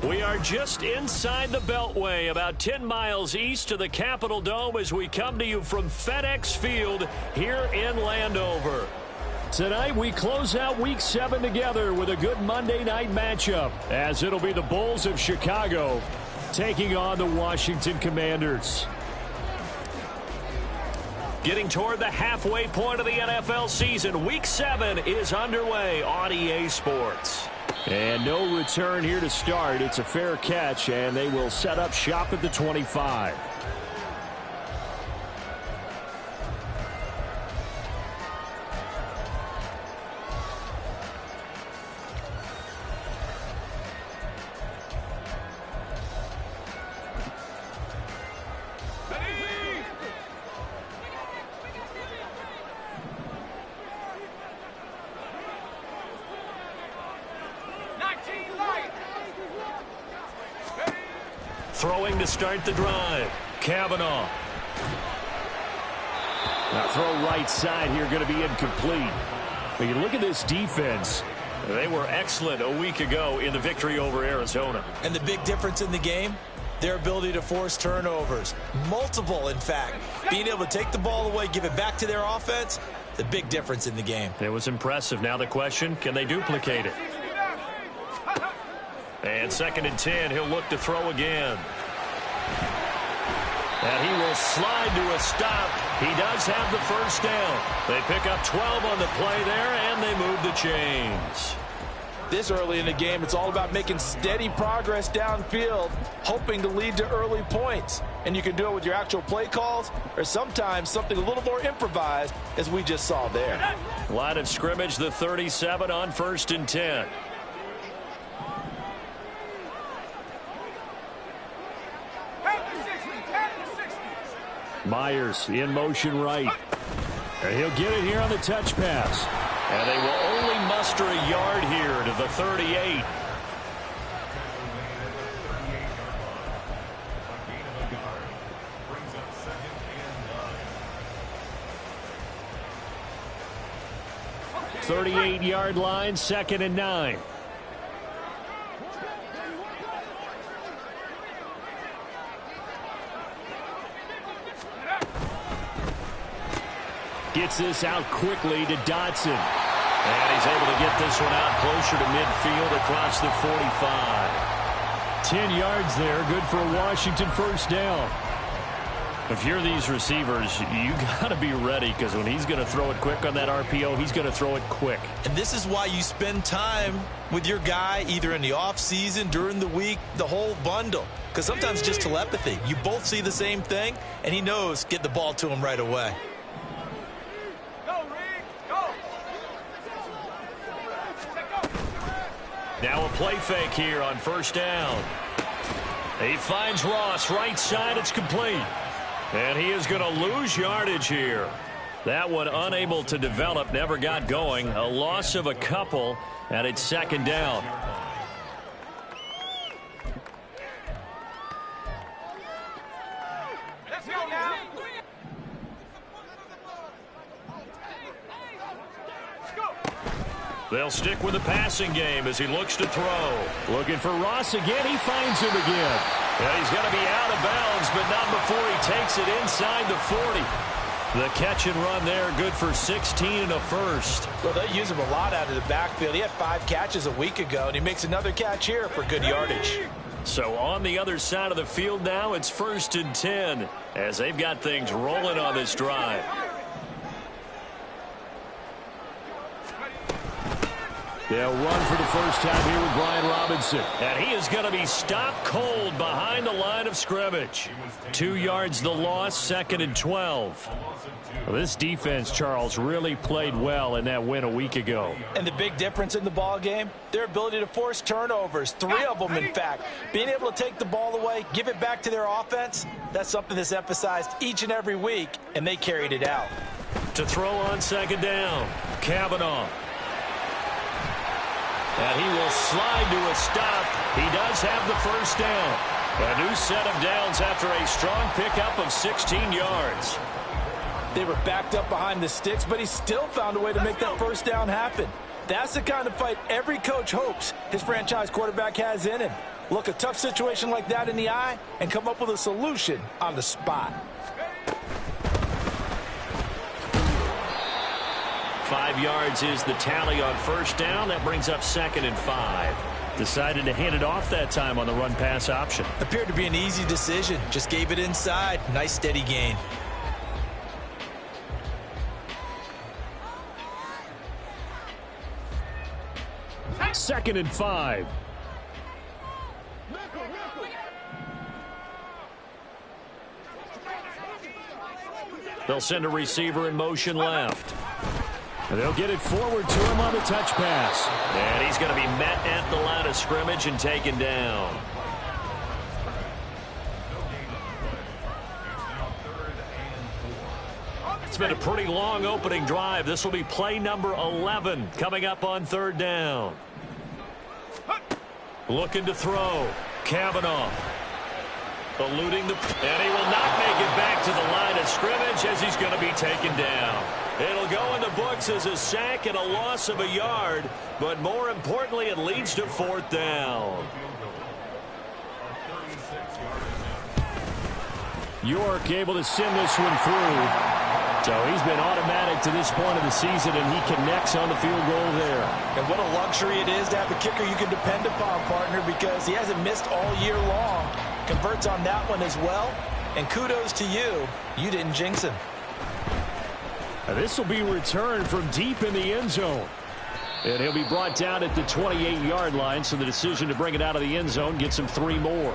We are just inside the Beltway, about 10 miles east of the Capitol Dome as we come to you from FedEx Field here in Landover. Tonight we close out Week 7 together with a good Monday night matchup, as it'll be the Bulls of Chicago taking on the Washington Commanders. Getting toward the halfway point of the NFL season, Week 7 is underway on EA Sports. And no return here to start. It's a fair catch, and they will set up shop at the 25. Throwing to start the drive. Kavanaugh. Now throw right side here, going to be incomplete. But you look at this defense. They were excellent a week ago in the victory over Arizona. And the big difference in the game, their ability to force turnovers. Multiple, in fact. Being able to take the ball away, give it back to their offense, the big difference in the game. It was impressive. Now the question, can they duplicate it? And 2nd and 10, he'll look to throw again. And he will slide to a stop. He does have the first down. They pick up 12 on the play there, and they move the chains. This early in the game, it's all about making steady progress downfield, hoping to lead to early points. And you can do it with your actual play calls, or sometimes something a little more improvised, as we just saw there. Line of scrimmage, the 37 on 1st and 10. Myers in motion right. And he'll get it here on the touch pass. And they will only muster a yard here to the 38. $38-yard line, 2nd and 9. Gets this out quickly to Dotson. And he's able to get this one out closer to midfield across the 45. 10 yards there, good for a Washington first down. If you're these receivers, you got to be ready, because when he's going to throw it quick on that RPO, he's going to throw it quick. And this is why you spend time with your guy either in the offseason, during the week, the whole bundle. Because sometimes just telepathy. You both see the same thing, and he knows get the ball to him right away. Now a play fake here on 1st down. He finds Ross, right side, it's complete. And he is going to lose yardage here. That one unable to develop, never got going. A loss of a couple, and it's 2nd down. Let's go now. They'll stick with the passing game as he looks to throw. Looking for Ross again. He finds him again. And he's going to be out of bounds, but not before he takes it inside the 40. The catch and run there, good for 16 and a first. Well, they use him a lot out of the backfield. He had 5 catches a week ago, and he makes another catch here for good yardage. So on the other side of the field now, it's 1st and 10 as they've got things rolling on this drive. They'll run for the first time here with Brian Robinson. And he is going to be stopped cold behind the line of scrimmage. 2 yards the loss, 2nd and 12. Well, this defense, Charles, really played well in that win a week ago. And the big difference in the ball game, their ability to force turnovers, 3 of them, in fact. Being able to take the ball away, give it back to their offense, that's something that's emphasized each and every week, and they carried it out. To throw on 2nd down, Kavanaugh. And he will slide to a stop. He does have the first down. A new set of downs after a strong pickup of 16 yards. They were backed up behind the sticks, but he still found a way to make that first down happen. That's the kind of fight every coach hopes his franchise quarterback has in him. Look a tough situation like that in the eye and come up with a solution on the spot. 5 yards is the tally on first down. That brings up 2nd and 5. Decided to hand it off that time on the run-pass option. Appeared to be an easy decision. Just gave it inside. Nice steady gain. Second and 5. They'll send a receiver in motion left. They'll get it forward to him on the touch pass. And he's going to be met at the line of scrimmage and taken down. It's been a pretty long opening drive. This will be play number 11 coming up on 3rd down. Looking to throw. Kavanaugh. Eluding the... And he will not make it back to the line of scrimmage as he's going to be taken down. It'll go in the books as a sack and a loss of a yard, but more importantly, it leads to 4th down. York able to send this one through. So he's been automatic to this point of the season, and he connects on the field goal there. And what a luxury it is to have a kicker you can depend upon, partner, because he hasn't missed all year long. Converts on that one as well, and kudos to you. You didn't jinx him. This will be returned from deep in the end zone. And he'll be brought down at the 28-yard line, so the decision to bring it out of the end zone gets him 3 more.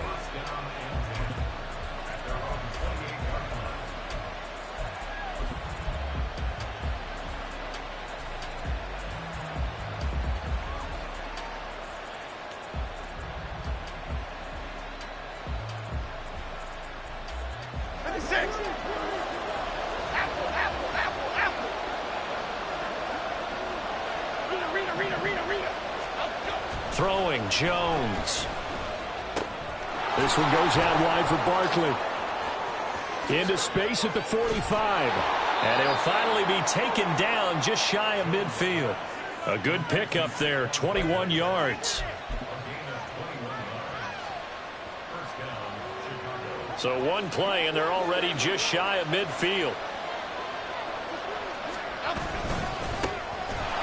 Throwing, Jones. This one goes out wide for Barkley. Into space at the 45. And he'll finally be taken down just shy of midfield. A good pickup there, 21 yards. So one play, and they're already just shy of midfield.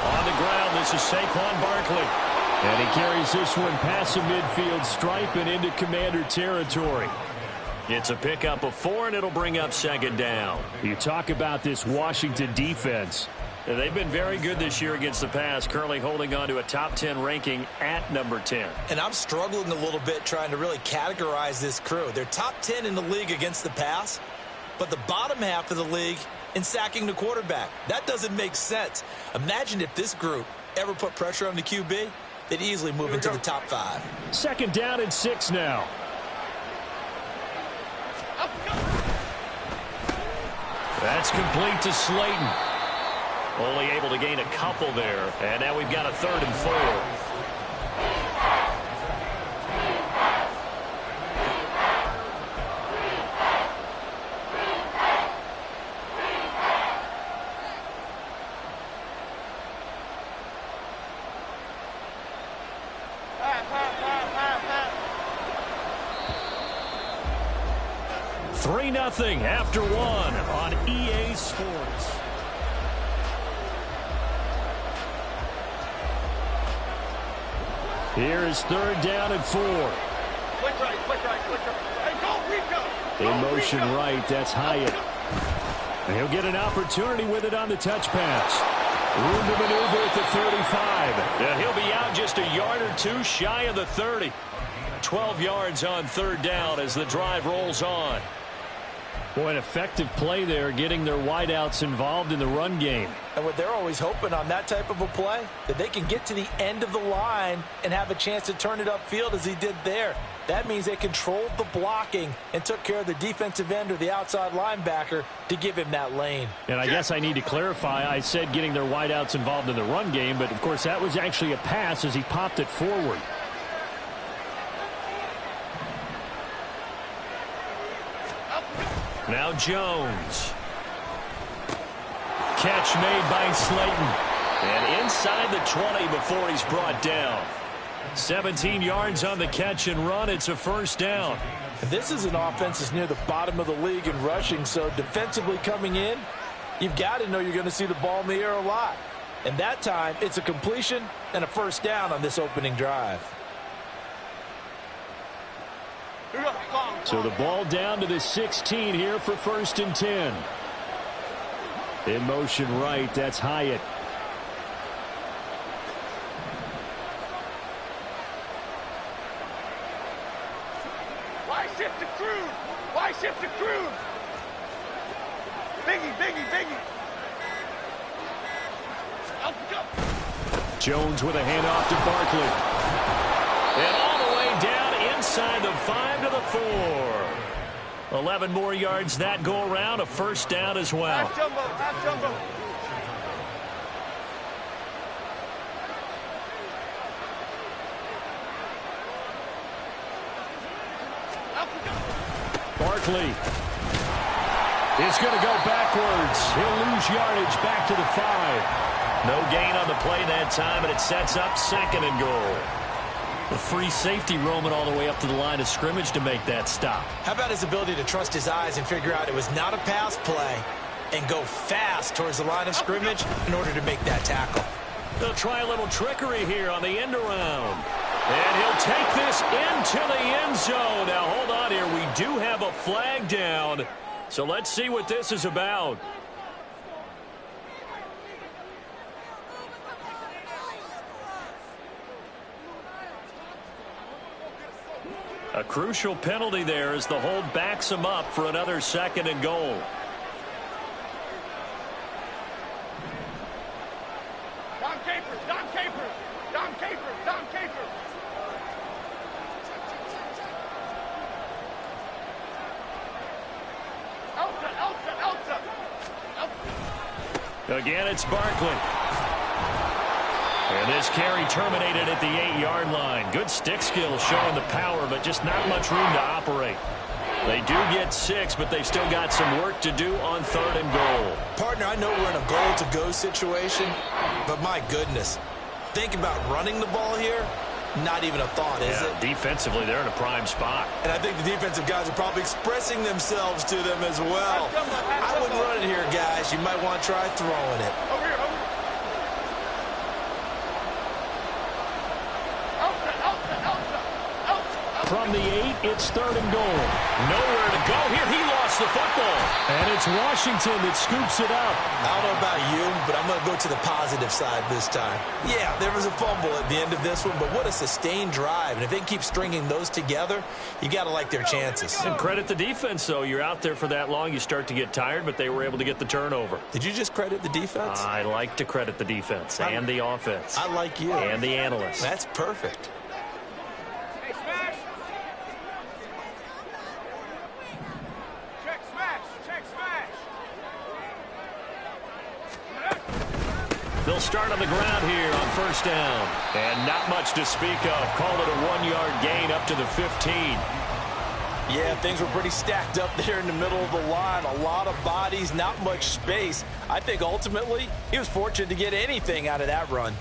On the ground, this is Saquon Barkley. And he carries this one past the midfield stripe and into Commander territory. It's a pickup of 4, and it'll bring up 2nd down. You talk about this Washington defense. They've been very good this year against the pass, currently holding on to a top 10 ranking at number 10. And I'm struggling a little bit trying to really categorize this crew. They're top 10 in the league against the pass, but the bottom half of the league in sacking the quarterback. That doesn't make sense. Imagine if this group ever put pressure on the QB. They'd easily move into the top 5. 2nd down and 6 now. That's complete to Slayton. Only able to gain a couple there. And now we've got a 3rd and 4. Nothing after 1 on EA Sports. Here is 3rd down and 4. Click right. Hey, go, Rico. In motion right, that's Hyatt. And he'll get an opportunity with it on the touch pass. Room to maneuver at the 35. And he'll be out just a yard or 2 shy of the 30. 12 yards on 3rd down as the drive rolls on. Boy, an effective play there, getting their wideouts involved in the run game. And what they're always hoping on that type of a play, that they can get to the end of the line and have a chance to turn it upfield as he did there. That means they controlled the blocking and took care of the defensive end or the outside linebacker to give him that lane. And I guess I need to clarify, I said getting their wideouts involved in the run game, but of course that was actually a pass as he popped it forward. Now Jones. Catch made by Slayton. And inside the 20 before he's brought down. 17 yards on the catch and run. It's a first down. This is an offense that's near the bottom of the league in rushing, so defensively coming in, you've got to know you're going to see the ball in the air a lot. And that time, it's a completion and a first down on this opening drive. So the ball down to the 16 here for 1st and 10. In motion right, that's Hyatt. Why shift to Cruz? Why shift to Cruz? Biggie, Biggie, Biggie. Let's go. Jones with a handoff to Barkley. And all the way down inside the 5 to the 4. 11 more yards that go around. A first down as well. Half jumbo, half jumbo. Barkley is going to go backwards. He'll lose yardage back to the 5. No gain on the play that time, and it sets up 2nd and goal. A free safety roaming all the way up to the line of scrimmage to make that stop. How about his ability to trust his eyes and figure out it was not a pass play and go fast towards the line of scrimmage in order to make that tackle? They'll try a little trickery here on the end around. And he'll take this into the end zone. Now, hold on here. We do have a flag down. So let's see what this is about. A crucial penalty there as the hold backs him up for another 2nd and goal. Don Capers, Don Capers, Don Capers, Don Capers. Elsa. Again, it's Barkley. And this carry terminated at the 8-yard line. Good stick skills showing the power, but just not much room to operate. They do get 6, but they've still got some work to do on 3rd and goal. Partner, I know we're in a goal-to-go situation, but my goodness, think about running the ball here. Not even a thought, is it? Defensively, they're in a prime spot. And I think the defensive guys are probably expressing themselves to them as well. I wouldn't run it here, guys. You might want to try throwing it. Over here, over here. From the 8, it's 3rd and goal. Nowhere to go here. He lost the football. And it's Washington that scoops it up. I don't know about you, but I'm going to go to the positive side this time. Yeah, there was a fumble at the end of this one, but what a sustained drive. And if they can keep stringing those together, you got to like their chances. And credit the defense, though. You're out there for that long, you start to get tired, but they were able to get the turnover. Did you just credit the defense? I like to credit the defense and the offense. I like you. And the analysts. That's perfect. Hey, smash. Check smash. Check smash. They'll start on the ground here on 1st down. And not much to speak of. Call it a 1-yard gain up to the 15. Yeah, things were pretty stacked up there in the middle of the line. A lot of bodies, not much space. I think ultimately he was fortunate to get anything out of that run.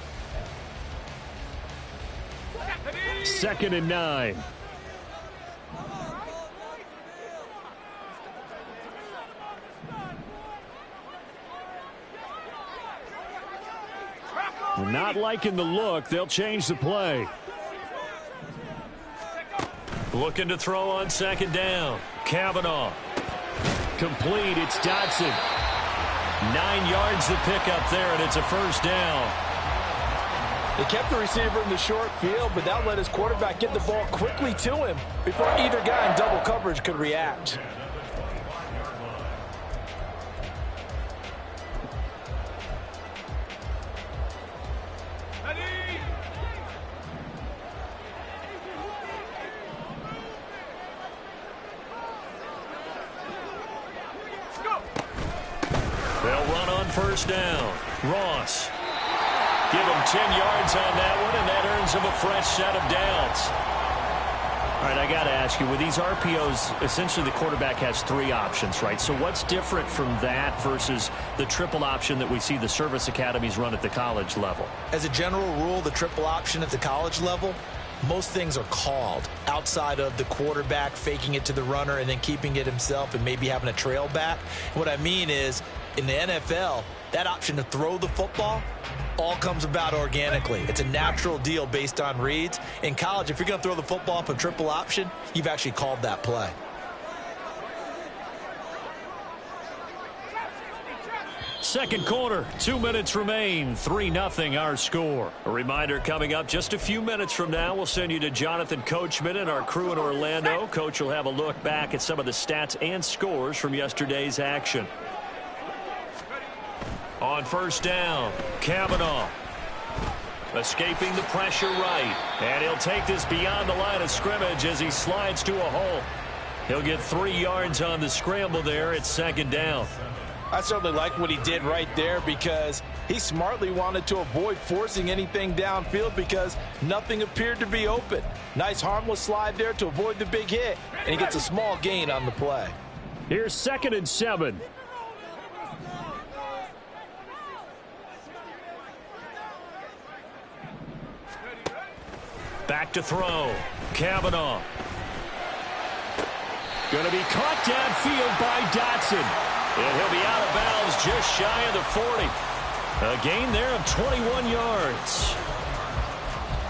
2nd and 9. Not liking the look. They'll change the play. Looking to throw on 2nd down. Kavanaugh. Complete. It's Dotson. 9 yards to pick up there, and it's a first down. They kept the receiver in the short field, but that let his quarterback get the ball quickly to him before either guy in double coverage could react. They'll run on 1st down. Ross. Give him 10 yards on that one, and that earns him a fresh set of downs. All right, I got to ask you, with these RPOs, essentially the quarterback has 3 options, right? So what's different from that versus the triple option that we see the service academies run at the college level? As a general rule, the triple option at the college level, most things are called outside of the quarterback faking it to the runner and then keeping it himself and maybe having a trail back. What I mean is, in the NFL, that option to throw the football all comes about organically. It's a natural deal based on reads. In college, if you're going to throw the football for triple option, you've actually called that play. Second quarter, 2 minutes remain, 3-0 our score. A reminder coming up just a few minutes from now, we'll send you to Jonathan Coachman and our crew in Orlando. Coach will have a look back at some of the stats and scores from yesterday's action. On first down, Kavanaugh escaping the pressure right. And he'll take this beyond the line of scrimmage as he slides to a hole. He'll get 3 yards on the scramble there. It's second down. I certainly like what he did right there because he smartly wanted to avoid forcing anything downfield because nothing appeared to be open. Nice harmless slide there to avoid the big hit, and he gets a small gain on the play. Here's 2nd and 7. Back to throw. Kavanaugh. Going to be caught downfield by Dotson. And he'll be out of bounds just shy of the 40. A gain there of 21 yards.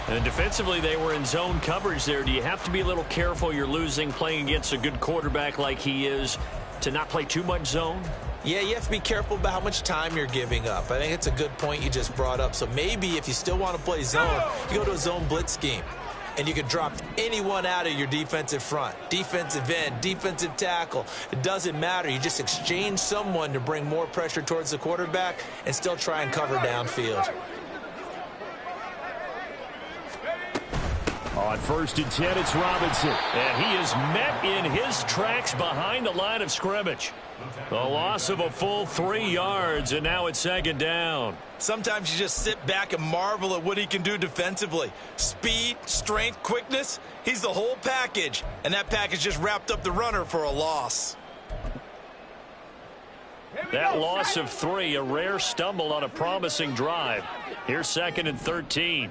And defensively, they were in zone coverage there. Do you have to be a little careful? You're losing playing against a good quarterback like he is to not play too much zone? Yeah, you have to be careful about how much time you're giving up. I think it's a good point you just brought up. So maybe if you still want to play zone, you go to a zone blitz scheme. And you can drop anyone out of your defensive front. Defensive end, defensive tackle. It doesn't matter. You just exchange someone to bring more pressure towards the quarterback and still try and cover downfield. On 1st and 10, it's Robinson. And he is met in his tracks behind the line of scrimmage. The loss of a full 3 yards, and now it's second down. Sometimes you just sit back and marvel at what he can do defensively. Speed, strength, quickness, he's the whole package. And that package just wrapped up the runner for a loss. That loss of 3, a rare stumble on a promising drive. Here's 2nd and 13.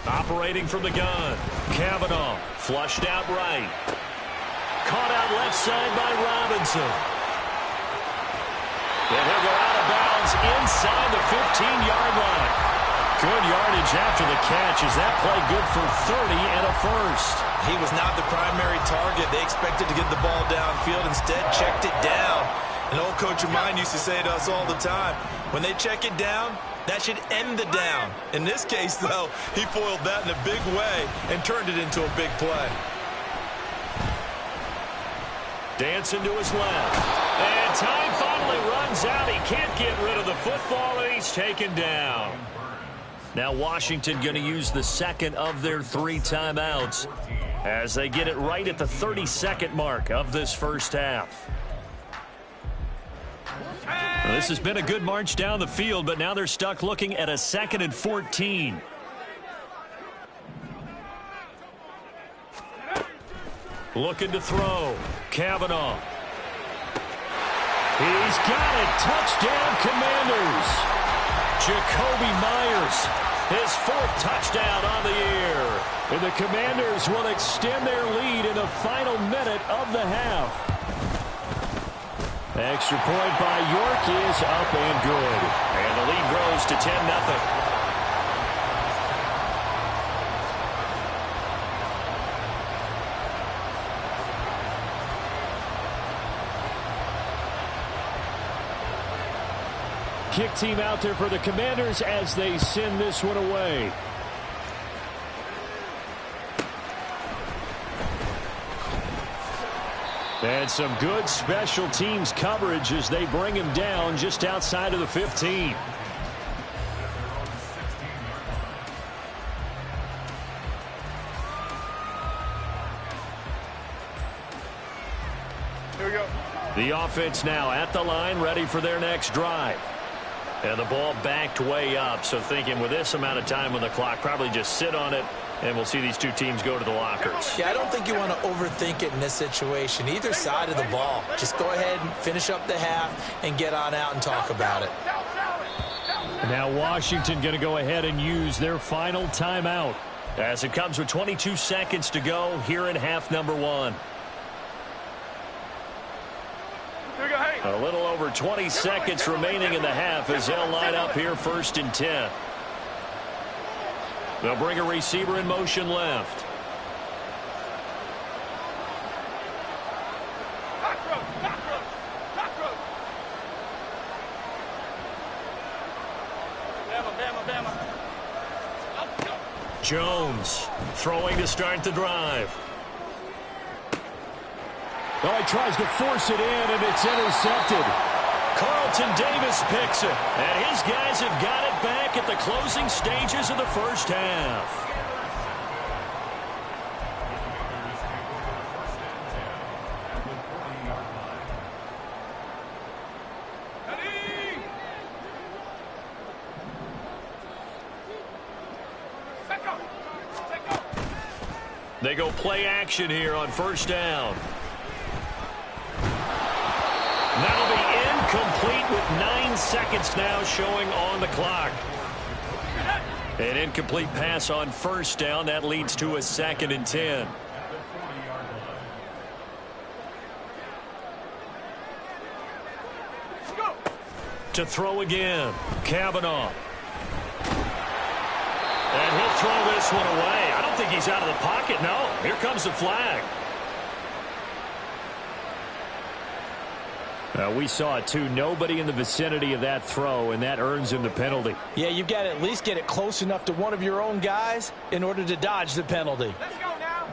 Operating from the gun. Kavanaugh flushed out right. Caught out left side by Robinson. And he'll go out of bounds inside the 15-yard line. Good yardage after the catch. Is that play good for 30 and a first? He was not the primary target. They expected to get the ball downfield. Instead, checked it down. An old coach of mine used to say to us all the time, when they check it down, that should end the down. In this case, though, he foiled that in a big way and turned it into a big play. Dancing to his left. And time finally runs out. He can't get rid of the football, and he's taken down. Now Washington going to use the second of their 3 timeouts as they get it right at the 32nd mark of this first half. Well, this has been a good march down the field, but now they're stuck looking at a 2nd and 14. Looking to throw. Kavanaugh. He's got it. Touchdown, Commanders. Jacoby Myers, his 4th touchdown on the year. And the Commanders will extend their lead in the final minute of the half. Extra point by York is up and good. And the lead grows to 10-0. Kick team out there for the Commanders as they send this one away. And some good special teams coverage as they bring him down just outside of the 15. Here we go. The offense now at the line, ready for their next drive. And the ball backed way up, so thinking with this amount of time on the clock, probably just sit on it, and we'll see these two teams go to the lockers. Yeah, I don't think you want to overthink it in this situation. Either side of the ball. Just go ahead and finish up the half and get on out and talk about it. Now Washington going to go ahead and use their final timeout as it comes with 22 seconds to go here in half number one. A little over 20 seconds remaining in the half as they'll line up here 1st and 10. They'll bring a receiver in motion left. Jones throwing to start the drive. Oh, he tries to force it in, and it's intercepted. Carlton Davis picks it, and his guys have got it back at the closing stages of the first half. They go play action here on 1st down. That'll be incomplete with 9 seconds now showing on the clock. An incomplete pass on 1st down. That leads to a 2nd and 10. To throw again. Kavanaugh. And he'll throw this one away. I don't think he's out of the pocket. No. Here comes the flag. We saw it too. Nobody in the vicinity of that throw, and that earns him the penalty. Yeah, you've got to at least get it close enough to one of your own guys in order to dodge the penalty. Let's go now.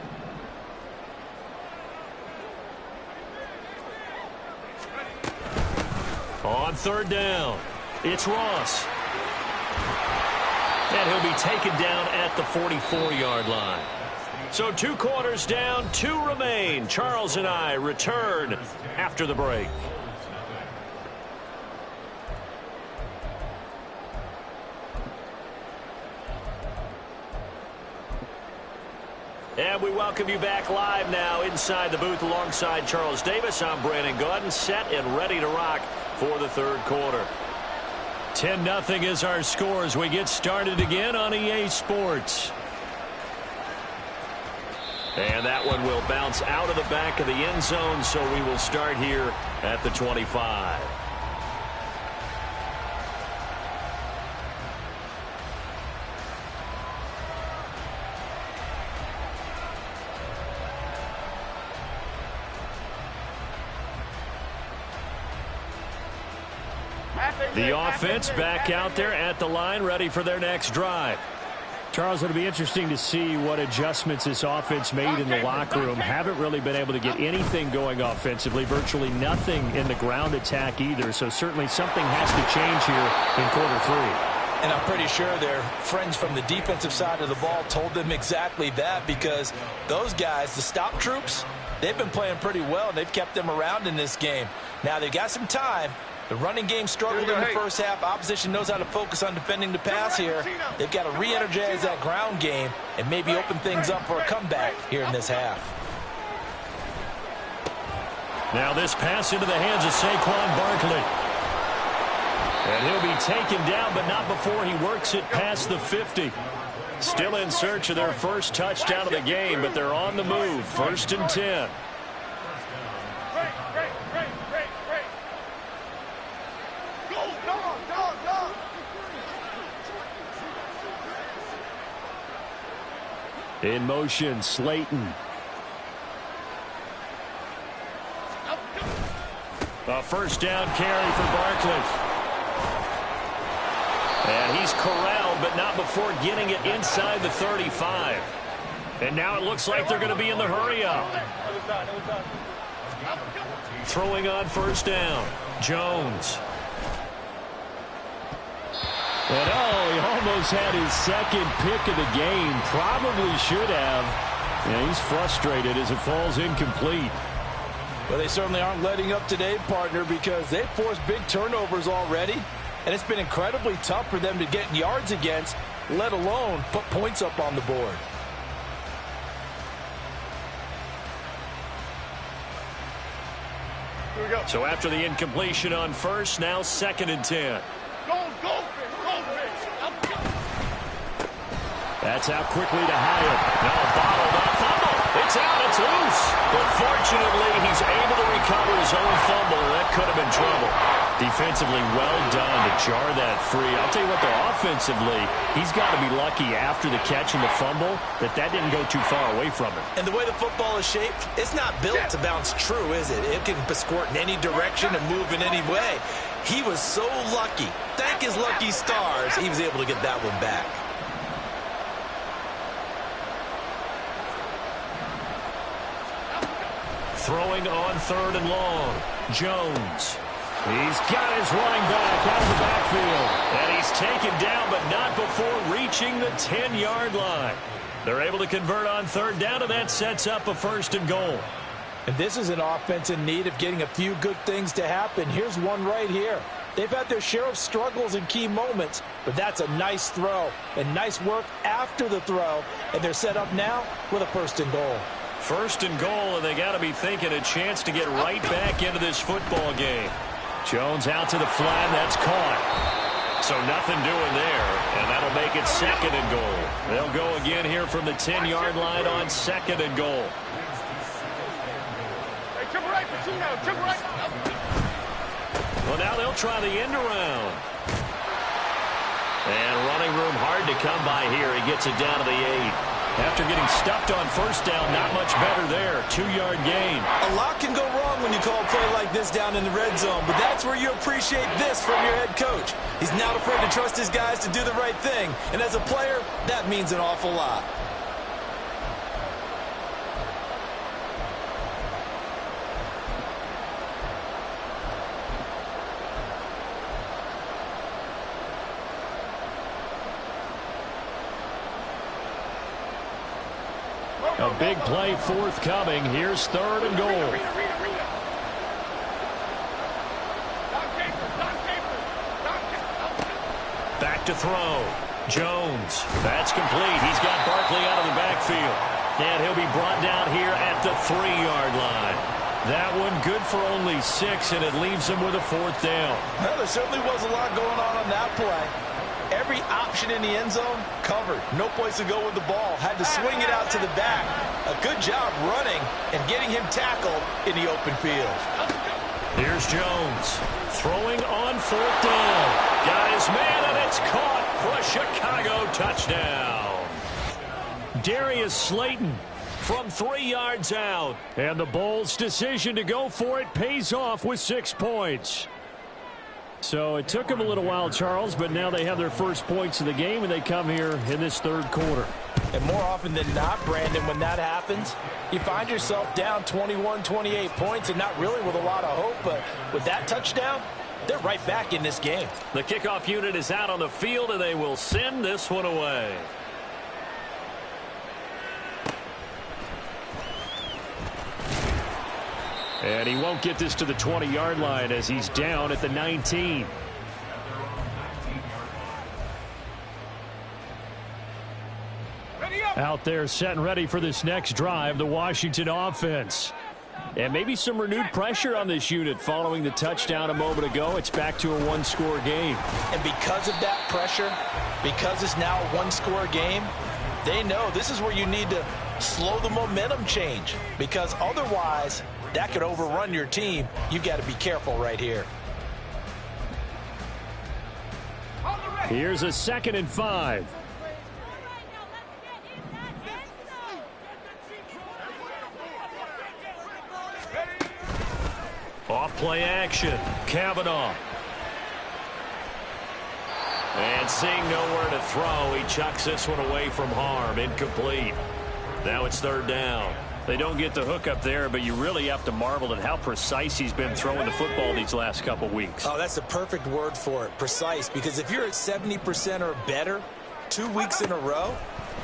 On 3rd down, it's Ross. And he'll be taken down at the 44-yard line. So 2 quarters down, 2 remain. Charles and I return after the break. And we welcome you back live now inside the booth alongside Charles Davis. I'm Brandon Gaudin, set and ready to rock for the 3rd quarter. 10-0 is our score as we get started again on EA Sports. And that one will bounce out of the back of the end zone, so we will start here at the 25. The offense back out there at the line, ready for their next drive. Charles, it'll be interesting to see what adjustments this offense made in the locker room. Haven't really been able to get anything going offensively, virtually nothing in the ground attack either. So certainly something has to change here in quarter 3. And I'm pretty sure their friends from the defensive side of the ball told them exactly that, because those guys, the stop troops, they've been playing pretty well, and they've kept them around in this game. Now they've got some time. The running game struggled in the first half. Opposition knows how to focus on defending the pass here. They've got to re-energize that ground game and maybe open things up for a comeback here in this half. Now this pass into the hands of Saquon Barkley. And he'll be taken down, but not before he works it past the 50. Still in search of their first touchdown of the game, but they're on the move. 1st and 10. In motion, Slayton. A 1st down carry for Barkley. And he's corralled, but not before getting it inside the 35. And now it looks like they're going to be in the hurry up. Throwing on 1st down, Jones. And he almost had his 2nd pick of the game. Probably should have. And he's frustrated as it falls incomplete. Well, they certainly aren't letting up today, partner, because they've forced big turnovers already. And it's been incredibly tough for them to get yards against, let alone put points up on the board. Here we go. So after the incompletion on first, now 2nd and 10. Go, That's out quickly to Hyatt. Now bottled up fumble. It's out. It's loose. But fortunately, he's able to recover his own fumble. That could have been trouble. Defensively, well done to jar that free. I'll tell you what, though, offensively, he's got to be lucky after the catch and the fumble that didn't go too far away from him. And the way the football is shaped, it's not built to bounce true, is it? It can squirt in any direction and move in any way. He was so lucky. Thank his lucky stars, he was able to get that one back. Throwing on 3rd and long. Jones. He's got his running back out of the backfield. And he's taken down, but not before reaching the 10-yard line. They're able to convert on 3rd down, and that sets up a 1st and goal. And this is an offense in need of getting a few good things to happen. Here's one right here. They've had their share of struggles in key moments, but that's a nice throw and nice work after the throw. And they're set up now with a 1st and goal. 1st and goal, and they got to be thinking a chance to get right back into this football game. Jones out to the flat. That's caught. So nothing doing there, and that'll make it 2nd and goal. They'll go again here from the 10-yard line on 2nd and goal. Hey, triple right, Pacino, triple right. Well, now they'll try the end around. And running room hard to come by here. He gets it down to the 8. After getting stuffed on 1st down, not much better there. 2-yard gain. A lot can go wrong when you call a play like this down in the red zone, but that's where you appreciate this from your head coach. He's not afraid to trust his guys to do the right thing, and as a player, that means an awful lot. A big play forthcoming. Here's 3rd and goal. Back to throw. Jones. That's complete. He's got Barkley out of the backfield. And he'll be brought down here at the 3-yard line. That one good for only 6, and it leaves him with a 4th down. Well, there certainly was a lot going on that play. Every option in the end zone covered. No place to go with the ball. Had to swing it out to the back. A good job running and getting him tackled in the open field. Here's Jones. Throwing on 4th down. Got his man, and it's caught for a Chicago touchdown. Darius Slayton from 3 yards out. And the Bulls' decision to go for it pays off with 6 points. So it took them a little while, Charles, but now they have their first points of the game, and they come here in this 3rd quarter. And more often than not, Brandon, when that happens, you find yourself down 21, 28 points and not really with a lot of hope. But with that touchdown, they're right back in this game. The kickoff unit is out on the field, and they will send this one away. And he won't get this to the 20-yard line as he's down at the 19. Out there set and ready for this next drive, the Washington offense. And maybe some renewed pressure on this unit following the touchdown a moment ago. It's back to a 1-score game. And because of that pressure, because it's now a 1-score game, they know this is where you need to slow the momentum change, because otherwise that could overrun your team. You've got to be careful right here. Here's a 2nd and 5. Off play action. Kavanaugh. And seeing nowhere to throw, he chucks this one away from harm. Incomplete. Now it's 3rd down. They don't get the hook up there, but you really have to marvel at how precise he's been throwing the football these last couple weeks. Oh, that's the perfect word for it, precise, because if you're at 70% or better 2 weeks in a row,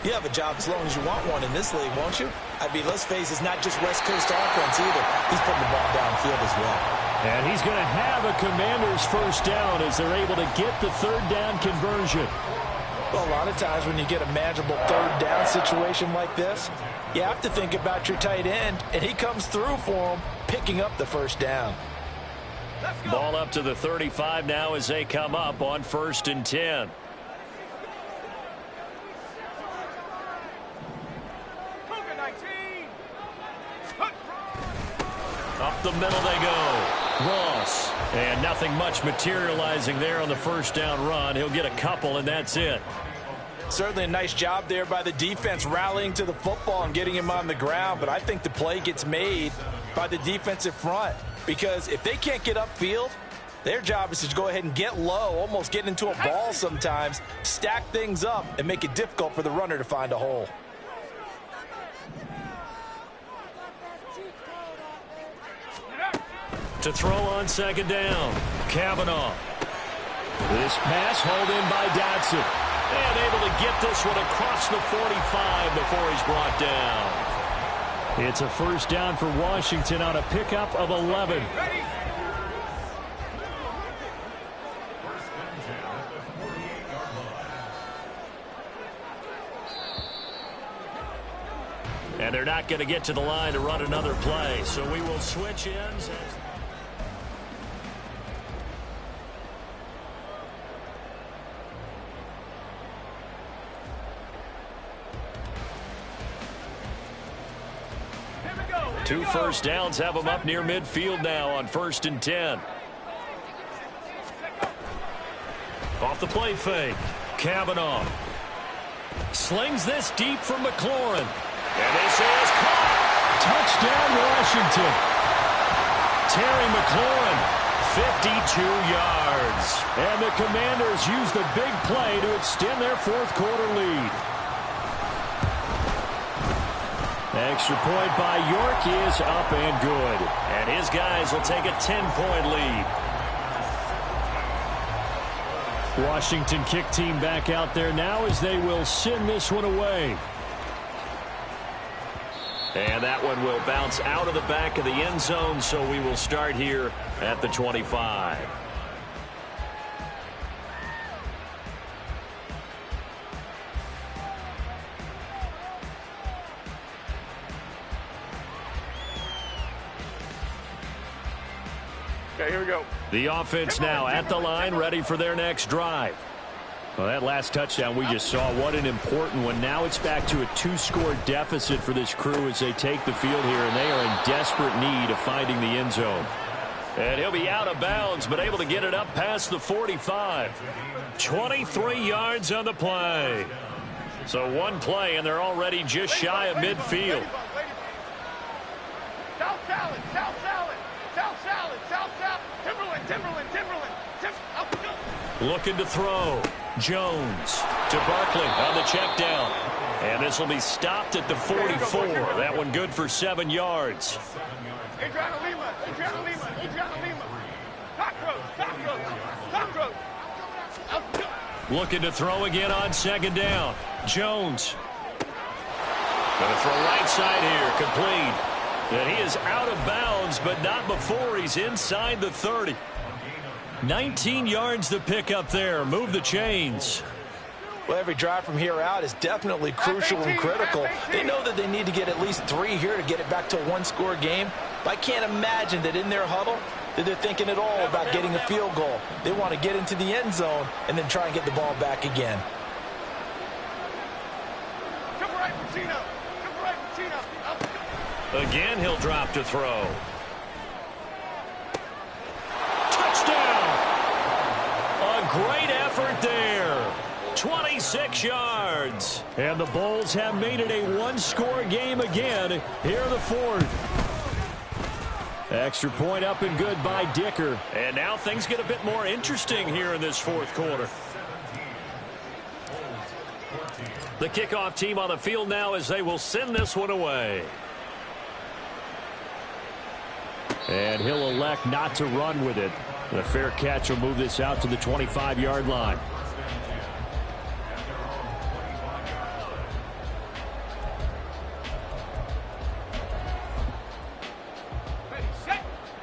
you have a job as long as you want one in this league, won't you? I mean, let's face it, it's not just West Coast offense either. He's putting the ball downfield as well. And he's going to have a Commanders first down as they're able to get the third down conversion. Well, a lot of times when you get a manageable third down situation like this, you have to think about your tight end, and he comes through for him, picking up the first down. Ball up to the 35 now as they come up on 1st and 10. Up the middle they go. Ross. And nothing much materializing there on the first down run. He'll get a couple, and that's it. Certainly a nice job there by the defense rallying to the football and getting him on the ground, but I think the play gets made by the defensive front because if they can't get upfield, their job is to go ahead and get low, almost get into a ball sometimes, stack things up, and make it difficult for the runner to find a hole. To throw on 2nd down, Kavanaugh. This pass hauled in by Dotson. And able to get this one across the 45 before he's brought down. It's a first down for Washington on a pickup of 11. And they're not going to get to the line to run another play, so we will switch ends. Two first downs have them up near midfield now on 1st and 10. Off the play fake. Kavanaugh slings this deep from McLaurin. And this is caught. Touchdown, Washington. Terry McLaurin, 52 yards. And the Commanders use the big play to extend their fourth quarter lead. Extra point by York is up and good. And his guys will take a 10-point lead. Washington kick team back out there now as they will send this one away. And that one will bounce out of the back of the end zone, so we will start here at the 25. Okay, here we go. The offense now at the line, ready for their next drive. Well, that last touchdown we just saw, what an important one. Now it's back to a 2-score deficit for this crew as they take the field here, and they are in desperate need of finding the end zone. And he'll be out of bounds, but able to get it up past the 45. 23 yards on the play. So one play, and they're already just shy of midfield. South salad, south salad, south salad, south salad. Timberland, Timberland, Timberland. Looking to throw. Jones to Barkley on the check down. And this will be stopped at the 44. That one good for 7 yards. Adriana Lima, Adriana Lima, Adriana Lima. Cockroach, cockroach, cockroach. Looking to throw again on 2nd down. Jones. Going to throw right side here, complete. And he is out of bounds, but not before he's inside the 30. 19 yards to pick up there. Move the chains. Well, every drive from here out is definitely crucial and critical. They know that they need to get at least 3 here to get it back to a 1-score game. But I can't imagine that in their huddle that they're thinking at all about getting a field goal. They want to get into the end zone and then try and get the ball back again. Again, he'll drop to throw. Touchdown! A great effort there. 26 yards. And the Bulls have made it a 1-score game again here in the fourth. Extra point up and good by Dicker. And now things get a bit more interesting here in this fourth quarter. The kickoff team on the field now as they will send this one away. And he'll elect not to run with it. The fair catch will move this out to the 25-yard line.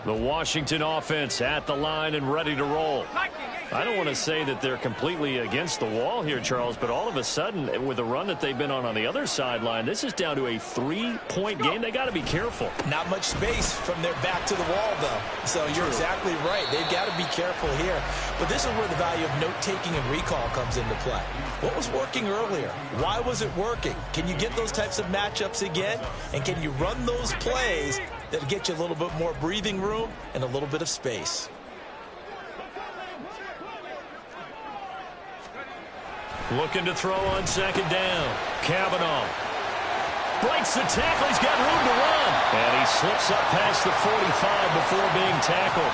The Washington offense at the line and ready to roll. I don't want to say that they're completely against the wall here, Charles, but all of a sudden, with the run that they've been on the other sideline, this is down to a 3-point game. They got to be careful. Not much space from their back to the wall, though. So you're exactly right. They've got to be careful here. But this is where the value of note-taking and recall comes into play. What was working earlier? Why was it working? Can you get those types of matchups again? And can you run those plays that get you a little bit more breathing room and a little bit of space? Looking to throw on second down. Kavanaugh breaks the tackle. He's got room to run. And he slips up past the 45 before being tackled.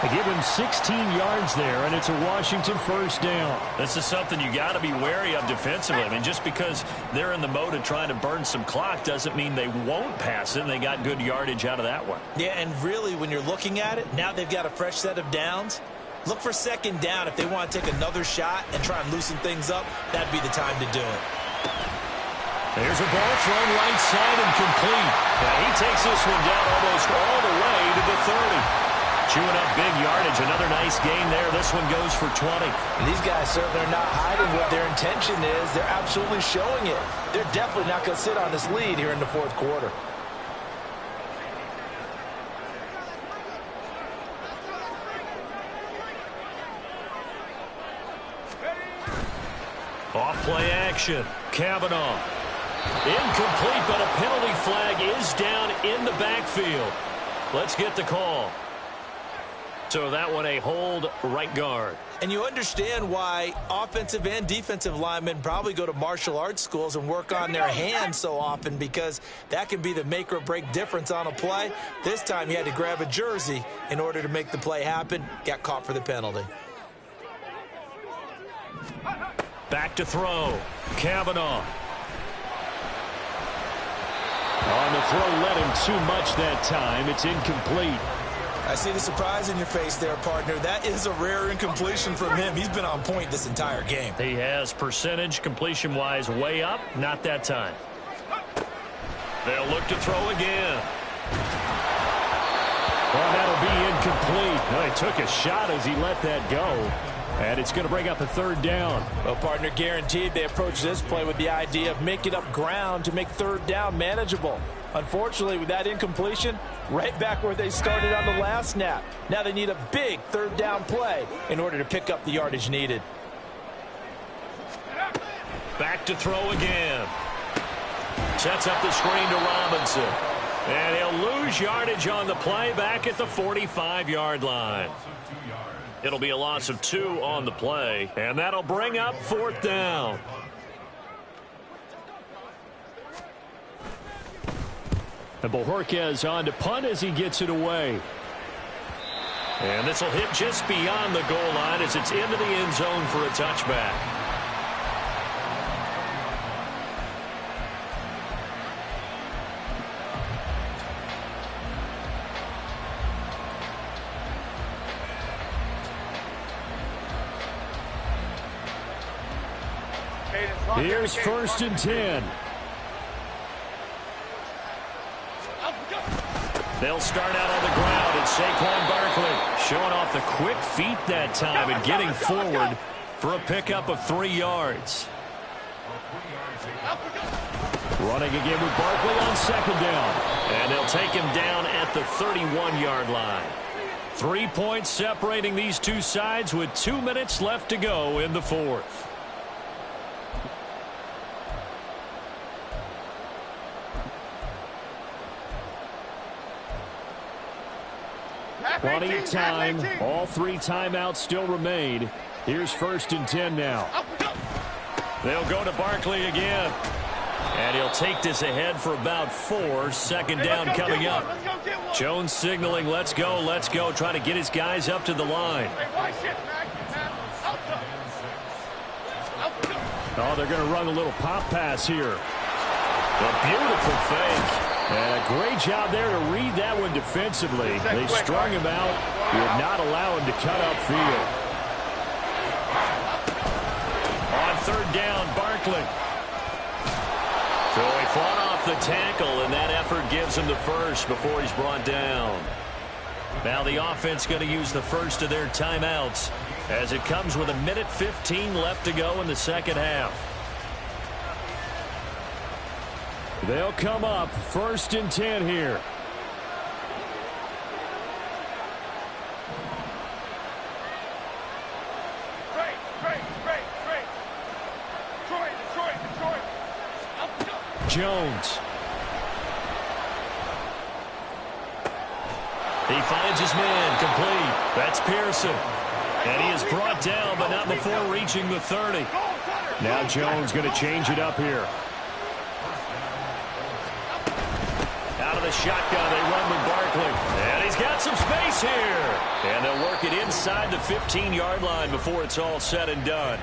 They give him 16 yards there, and it's a Washington first down. This is something you got to be wary of defensively. I mean, just because they're in the mode of trying to burn some clock doesn't mean they won't pass it, and they got good yardage out of that one. Yeah, and really, when you're looking at it, now they've got a fresh set of downs. Look for second down. If they want to take another shot and try and loosen things up, that'd be the time to do it. There's a ball thrown right side and complete. Now he takes this one down almost all the way to the 30. Chewing up big yardage. Another nice gain there. This one goes for 20. And these guys certainly are not hiding what their intention is. They're absolutely showing it. They're definitely not going to sit on this lead here in the fourth quarter. Off-play action. Kavanaugh. Incomplete, but a penalty flag is down in the backfield. Let's get the call. So that one a hold right guard. And you understand why offensive and defensive linemen probably go to martial arts schools and work on their hands so often, because that can be the make or break difference on a play. This time he had to grab a jersey in order to make the play happen. Got caught for the penalty. Back to throw. Kavanaugh. On the throw, led him too much that time. It's incomplete. I see the surprise in your face there, partner. That is a rare incompletion from him. He's been on point this entire game. He has percentage completion-wise way up. Not that time. They'll look to throw again. Well, that'll be incomplete. Well, he took a shot as he let that go. And it's going to bring up a third down. Well, partner, guaranteed they approach this play with the idea of making up ground to make third down manageable. Unfortunately, with that incompletion, right back where they started on the last snap. Now they need a big third down play in order to pick up the yardage needed. Back to throw again. Sets up the screen to Robinson. And he'll lose yardage on the play back at the 45-yard line. It'll be a loss of 2 on the play, and that'll bring up fourth down. And Bojorquez on to punt as he gets it away. And this will hit just beyond the goal line as it's into the end zone for a touchback. Here's first and 10. They'll start out on the ground, and Saquon Barkley showing off the quick feet that time and getting forward for a pickup of 3 yards. Running again with Barkley on second down. And they'll take him down at the 31-yard line. 3 points separating these two sides with 2 minutes left to go in the fourth. Plenty of time. All 3 timeouts still remain. Here's first and 10 now. They'll go to Barkley again. And he'll take this ahead for about 4. Second down coming up. Jones signaling, let's go, let's go. Trying to get his guys up to the line. Oh, they're going to run a little pop pass here. A beautiful fake. And a great job there to read that one defensively. They strung him out. Would not allow him to cut upfield. On third down, Barkley. So he fought off the tackle, and that effort gives him the first before he's brought down. Now the offense going to use the first of their timeouts as it comes with 1:15 left to go in the second half. They'll come up 1st and 10 here. Jones. He finds his man complete. That's Pearson. And he is brought down, but not before reaching the 30. Now Jones going to change it up here. Out of the shotgun, they run with Barkley. And he's got some space here. And they'll work it inside the 15-yard line before it's all said and done.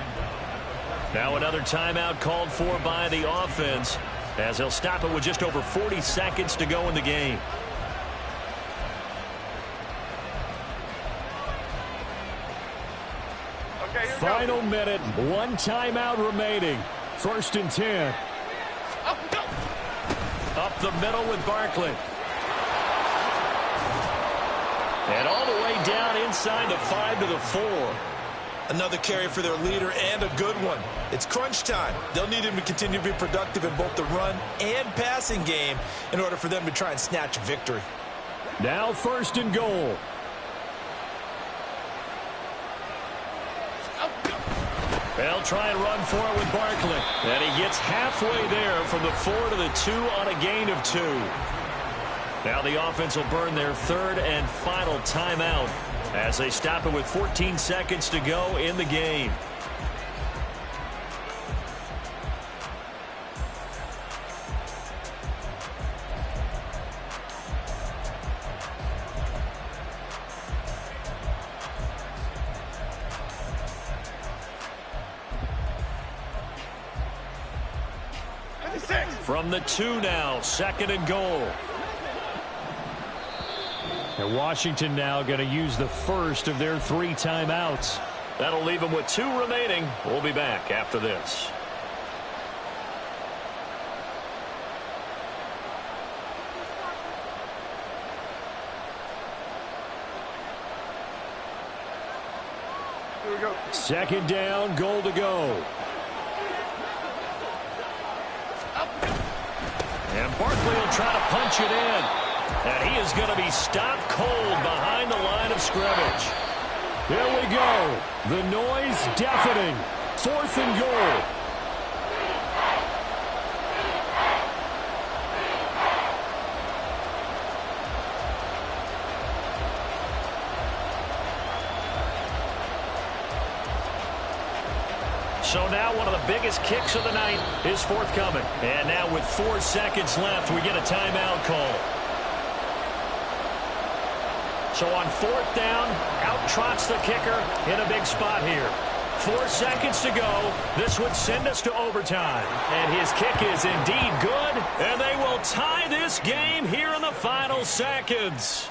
Now another timeout called for by the offense, as they'll stop it with just over 40 seconds to go in the game. Final minute, 1 timeout remaining. 1st and 10. Up the middle with Barkley. And all the way down inside the 5 to the 4. Another carry for their leader, and a good one. It's crunch time. They'll need him to continue to be productive in both the run and passing game in order for them to try and snatch a victory. Now 1st and goal. They'll try and run for it with Barkley. And he gets halfway there from the 4 to the 2 on a gain of 2. Now the offense will burn their 3rd and final timeout as they stop it with 14 seconds to go in the game. From the 2 now, 2nd and goal. And Washington now going to use the first of their 3 timeouts. That'll leave them with 2 remaining. We'll be back after this. Here we go. 2nd down, goal to go. And Barkley will try to punch it in. And he is going to be stopped cold behind the line of scrimmage. Here we go. The noise deafening. 4th and goal. So now one of the biggest kicks of the night is forthcoming. And now with 4 seconds left, we get a timeout call. So on 4th down, out trots the kicker in a big spot here. 4 seconds to go. This would send us to overtime. And his kick is indeed good. And they will tie this game here in the final seconds.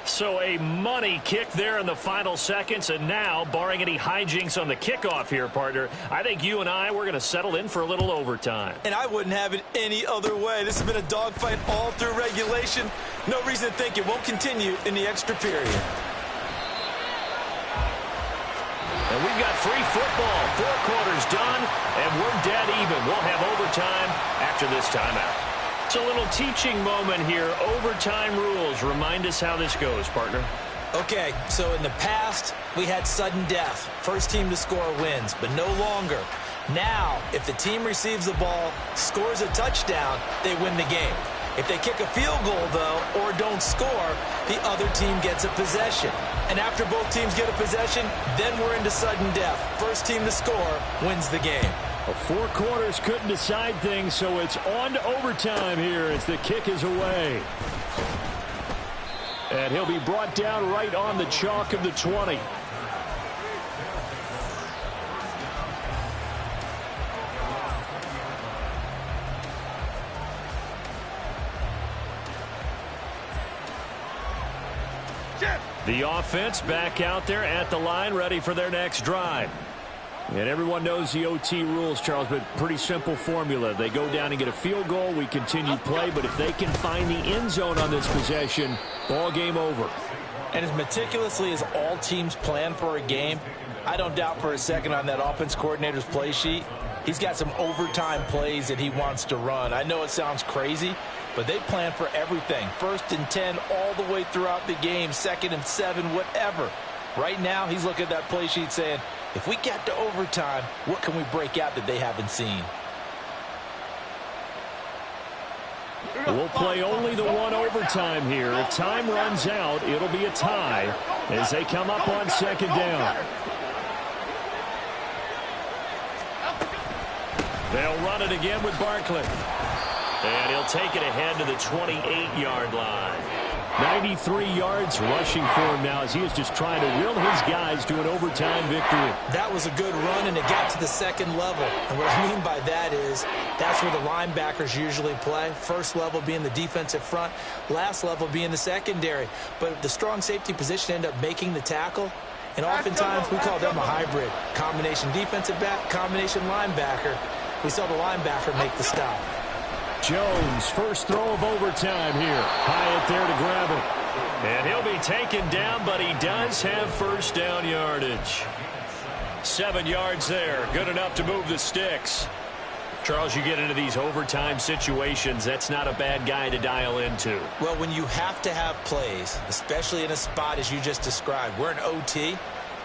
So a money kick there in the final seconds. And now, barring any hijinks on the kickoff here, partner, I think you and we're going to settle in for a little overtime. And I wouldn't have it any other way. This has been a dogfight all through regulation. No reason to think it won't continue in the extra period. And we've got free football. 4 quarters done, and we're dead even. We'll have overtime after this timeout. It's a little teaching moment here. Overtime rules. Remind us how this goes, partner. Okay, so in the past, we had sudden death. First team to score wins, but no longer. Now, if the team receives the ball, scores a touchdown, they win the game. If they kick a field goal, though, or don't score, the other team gets a possession. And after both teams get a possession, then we're into sudden death. First team to score wins the game. Well, 4 quarters couldn't decide things, so it's on to overtime here as the kick is away. And he'll be brought down right on the chalk of the 20. The offense back out there at the line, ready for their next drive. And everyone knows the OT rules, Charles, but pretty simple formula. They go down and get a field goal, we continue play, but if they can find the end zone on this possession, ball game over. And as meticulously as all teams plan for a game, I don't doubt for a second on that offense coordinator's play sheet, he's got some overtime plays that he wants to run. I know it sounds crazy, but they plan for everything. 1st and 10 all the way throughout the game, 2nd and 7, whatever. Right now, he's looking at that play sheet saying, if we get to overtime, what can we break out that they haven't seen? We'll play only the one overtime here. If time runs out, it'll be a tie as they come up on 2nd down. They'll run it again with Barkley. And he'll take it ahead to the 28-yard line. 93 yards rushing for him now as he is just trying to will his guys to an overtime victory. That was a good run, and it got to the 2nd level. And what I mean by that is that's where the linebackers usually play. 1st level being the defensive front, last level being the secondary. But the strong safety position ended up making the tackle. And oftentimes we call them a hybrid. Combination defensive back, combination linebacker. We saw the linebacker make the stop. Jones, first throw of overtime here. Hyatt there to grab it. And he'll be taken down, but he does have 1st down yardage. 7 yards there. Good enough to move the sticks. Charles, you get into these overtime situations, that's not a bad guy to dial into. Well, when you have to have plays, especially in a spot as you just described, we're in OT,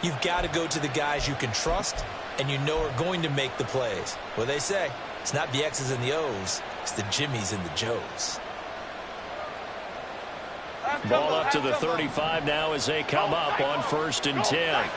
you've got to go to the guys you can trust and you know are going to make the plays. What they say, it's not the X's and the O's, it's the Jimmys and the Joes. Ball up to the 35 now as they come up on 1st and 10.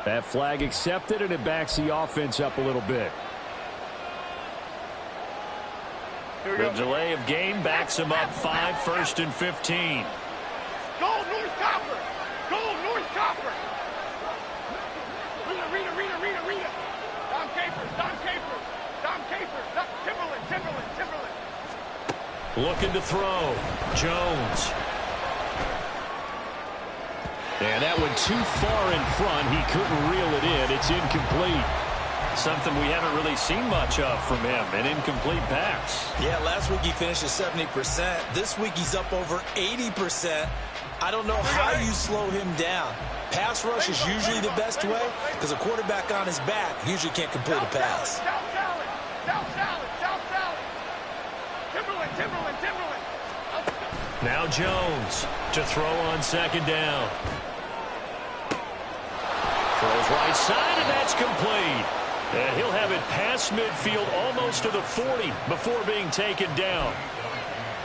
That flag accepted, and it backs the offense up a little bit. The delay of game backs him up 5, 1st and 15. Go, North Copper! Go, North Copper! Rita. Dom Capers. Timberland. Looking to throw. Jones. And that one too far in front. He couldn't reel it in. It's incomplete. Something we haven't really seen much of from him, an incomplete pass. Yeah, last week he finished at 70%. This week he's up over 80%. I don't know how you slow him down. Pass rush is usually the best way because a quarterback on his back usually can't complete a pass. South salad. Timberland. Now Jones to throw on 2nd down. Throws right side, and that's complete. And he'll have it past midfield almost to the 40 before being taken down.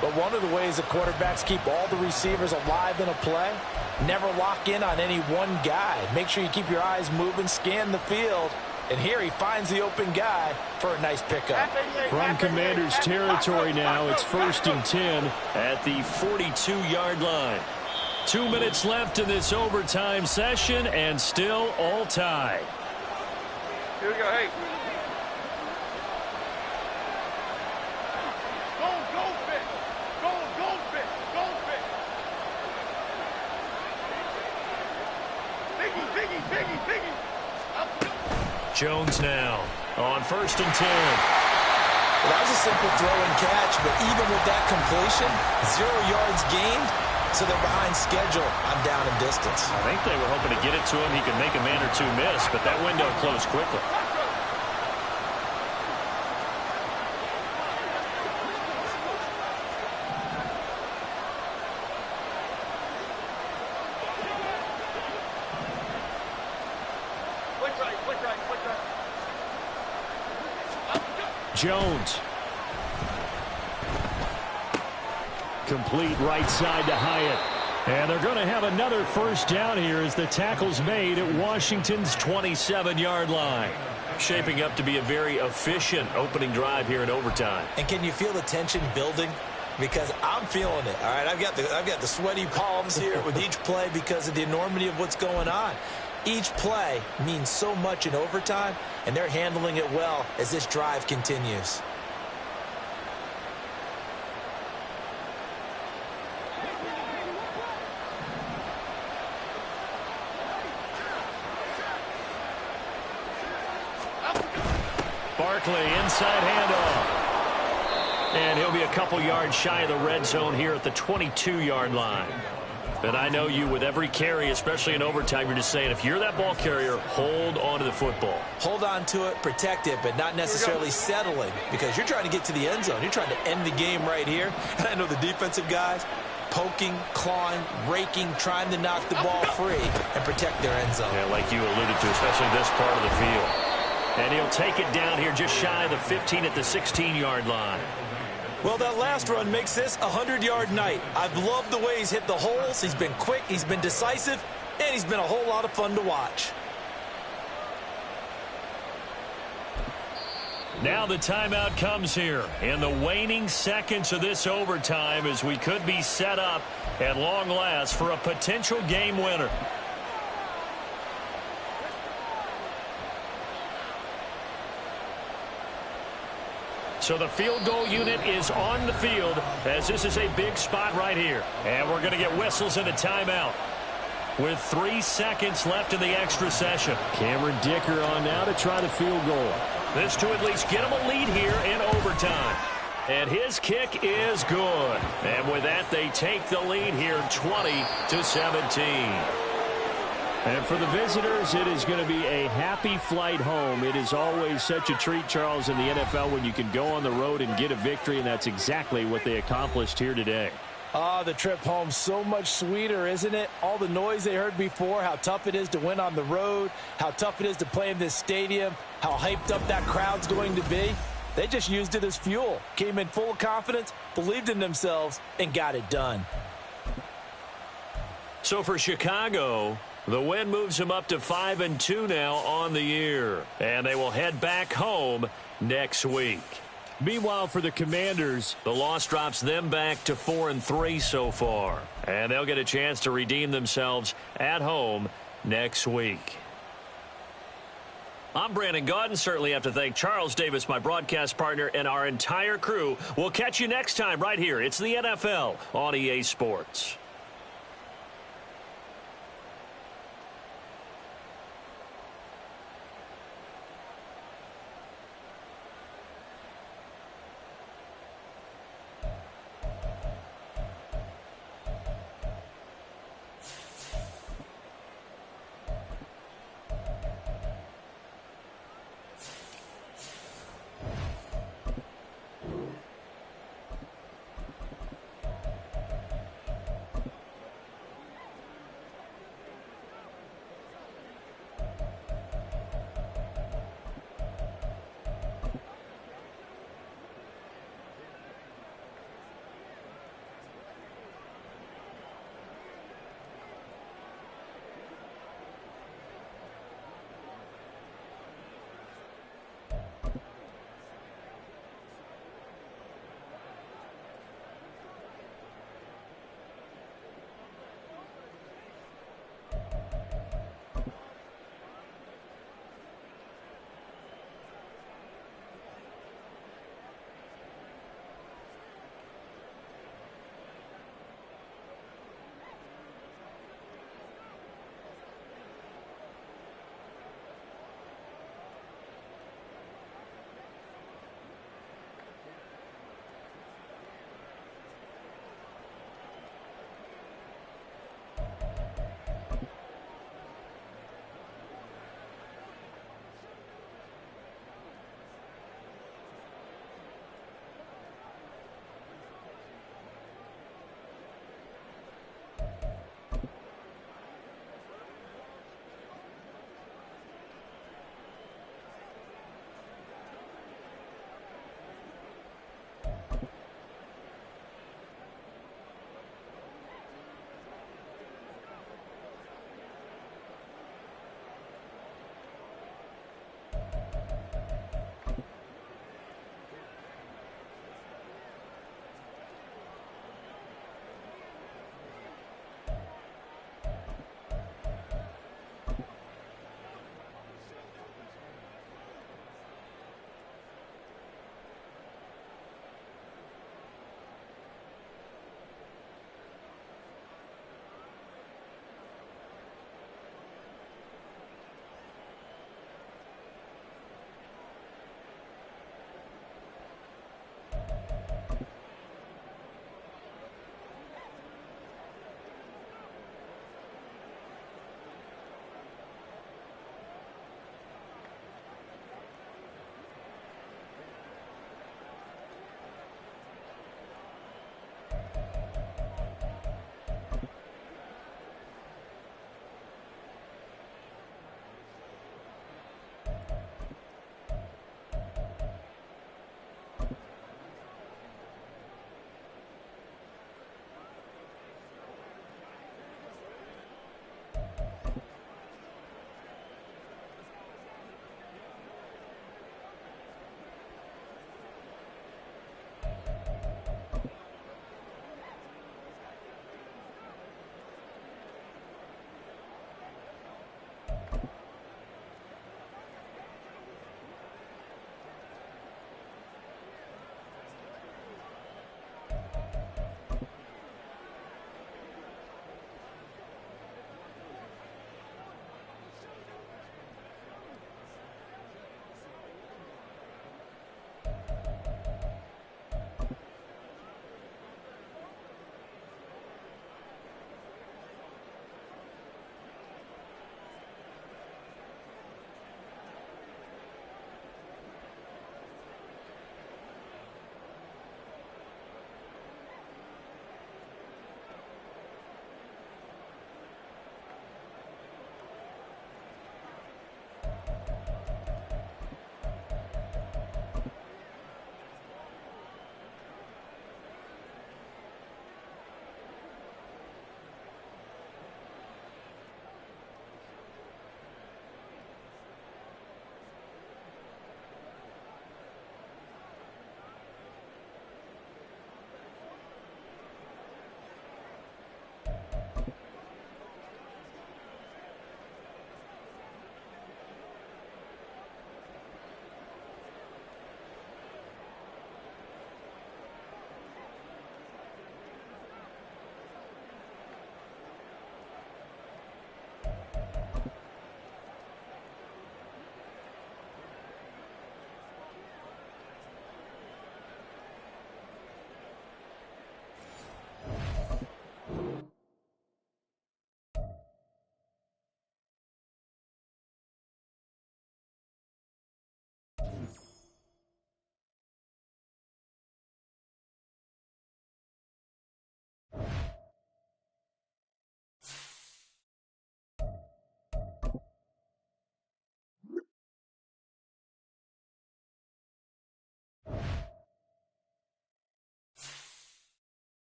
But one of the ways that quarterbacks keep all the receivers alive in a play, never lock in on any one guy. Make sure you keep your eyes moving, scan the field. And here he finds the open guy for a nice pickup. From Commanders territory now, it's 1st and 10 at the 42-yard line. 2 minutes left in this overtime session, and still all tied. Here we go, hey. Biggie. Jones now on 1st and 10. Well, that was a simple throw and catch, but even with that completion, 0 yards gained, so they're behind schedule on down and distance. I think they were hoping to get it to him. He could make a man or two miss, but that window closed quickly. Jones. Complete right side to Hyatt. And they're going to have another 1st down here as the tackle's made at Washington's 27-yard line. Shaping up to be a very efficient opening drive here in overtime. And can you feel the tension building? Because I'm feeling it. All right, I've got the sweaty palms here with each play because of the enormity of what's going on. Each play means so much in overtime, and they're handling it well as this drive continues. Barkley, inside handoff. And he'll be a couple yards shy of the red zone here at the 22-yard line. And I know you, with every carry, especially in overtime, you're just saying, if you're that ball carrier, hold on to the football. Hold on to it, protect it, but not necessarily settling, because you're trying to get to the end zone. You're trying to end the game right here. And I know the defensive guys poking, clawing, raking, trying to knock the ball free and protect their end zone. Yeah, like you alluded to, especially this part of the field. And he'll take it down here just shy of the 15 at the 16-yard line. Well, that last run makes this a 100-yard night. I've loved the way he's hit the holes. He's been quick, he's been decisive, and he's been a whole lot of fun to watch. Now the timeout comes here in the waning seconds of this overtime, as we could be set up at long last for a potential game winner. So the field goal unit is on the field, as this is a big spot right here. And we're going to get whistles and a timeout with 3 seconds left in the extra session. Cameron Dicker on now to try the field goal. This to at least get him a lead here in overtime. And his kick is good. And with that, they take the lead here 20-17. And for the visitors, it is going to be a happy flight home. It is always such a treat, Charles, in the NFL when you can go on the road and get a victory, and that's exactly what they accomplished here today. The trip home so much sweeter, isn't it? All the noise they heard before, how tough it is to win on the road, how tough it is to play in this stadium, how hyped up that crowd's going to be. They just used it as fuel, came in full of confidence, believed in themselves, and got it done. So for Chicago, the win moves them up to 5-2 now on the year. And they will head back home next week. Meanwhile, for the Commanders, the loss drops them back to 4-3 so far. And they'll get a chance to redeem themselves at home next week. I'm Brandon Gaudin. Certainly have to thank Charles Davis, my broadcast partner, and our entire crew. We'll catch you next time right here. It's the NFL on EA Sports.